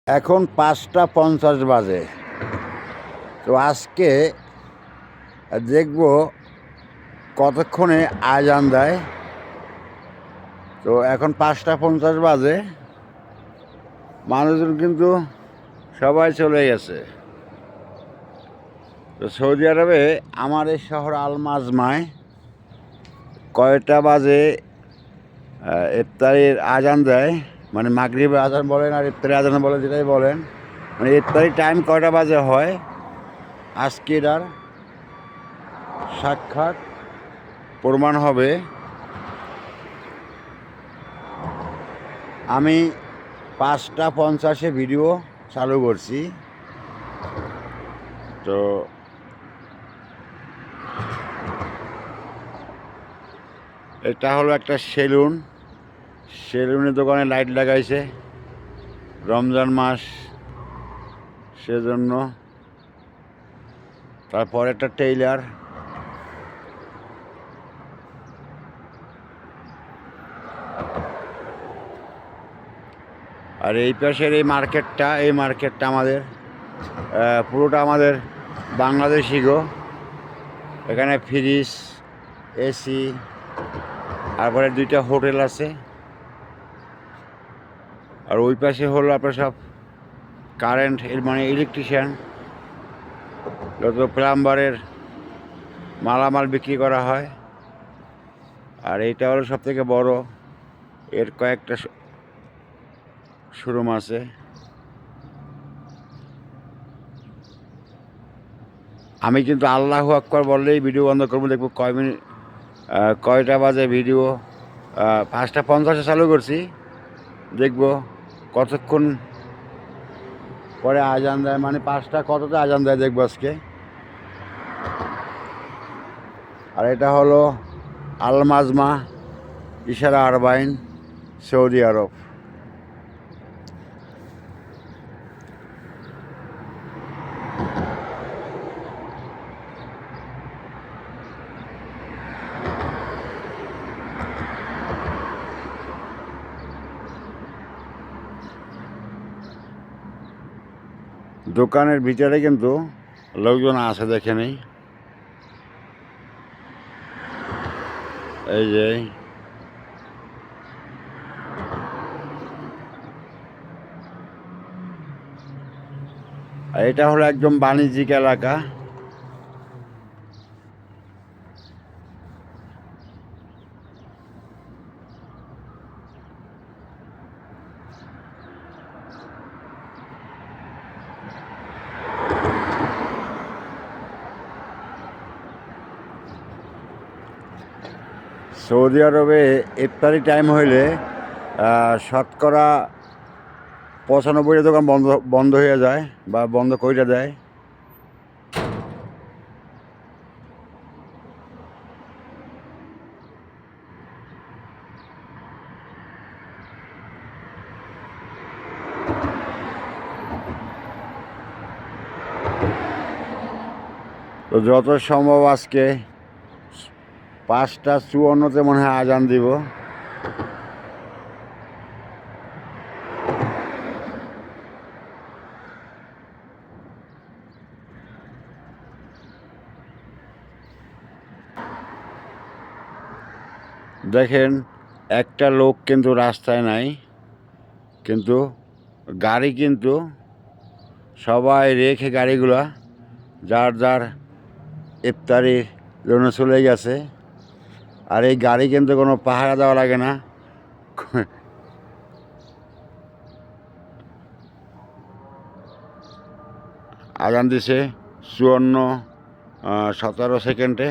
এখন ৫টা ৫০ বাজে। তো আজকে দেখব কতক্ষণে আজান দেয়। তো এখন ৫টা ৫০ বাজে, মানুষজন কিন্তু সবাই চলে গেছে। তো সৌদি আরবে আমার এই শহর আল মাজমায় কয়টা বাজে ইফতারির আজান দেয়, মানে মাগরিবের আজান বলেন আর ইফতারির আজান বলেন, যেটাই বলেন, মানে ইফতারির টাইম কয়টা বাজে হয়, আজকের আর সাক্ষাৎ প্রমাণ হবে। আমি ৫টা ৫০-এ ভিডিও চালু করছি। তো এটা হলো একটা সেলুনের দোকানে লাইট লাগাইছে, রমজান মাস সেজন্য। তারপর একটা টেইলার, আর এই পাশের এই মার্কেটটা আমাদের পুরোটা আমাদের বাংলাদেশি গো। এখানে ফ্রিজ, এসি, তারপরে 2টা হোটেল আছে। আর ওই পাশে হলো আপনার সব কারেন্ট, মানে ইলেকট্রিশিয়ান, যত প্লাম্বারের মালামাল বিক্রি করা হয়। আর এইটা হলো সব থেকে বড়, এর কয়েকটা শোরুম আছে। আমি কিন্তু আল্লাহু আকবার বললেই ভিডিও বন্ধ করবো। দেখবো কয়টা বাজে ভিডিও। ৫টা ৫০-এ চালু করছি, দেখবো কতক্ষণ পরে আজান দেয়, মানে 5টা কতটা আজান দেয় দেখবো আজকে। আর এটা হলো আল মাজমা ইশারা আরবাইন, সৌদি আরব। দোকানের ভিতরে কিন্তু লোকজন আছে, দেখে নেই। এই যে এটা হলো একদম বাণিজ্যিক এলাকা। সৌদি আরবে ইফতারি টাইম হইলে শতকরা ৯৫টা দোকান বন্ধ হয়ে যায় বা বন্ধ করে দেয়। তো যত সম্ভব আজকে ৫টা ৫৪-তে মনে হয় আজান দিব। দেখেন, একটা লোক কিন্তু রাস্তায় নাই, কিন্তু গাড়ি কিন্তু সবাই রেখে গাড়িগুলা যার যার ইফতারির জন্য চলে গেছে। আর এই গাড়ি কিন্তু কোনো পাহারা দেওয়া লাগে না। আজান দিছে ৫৪ 17 সেকেন্ডে।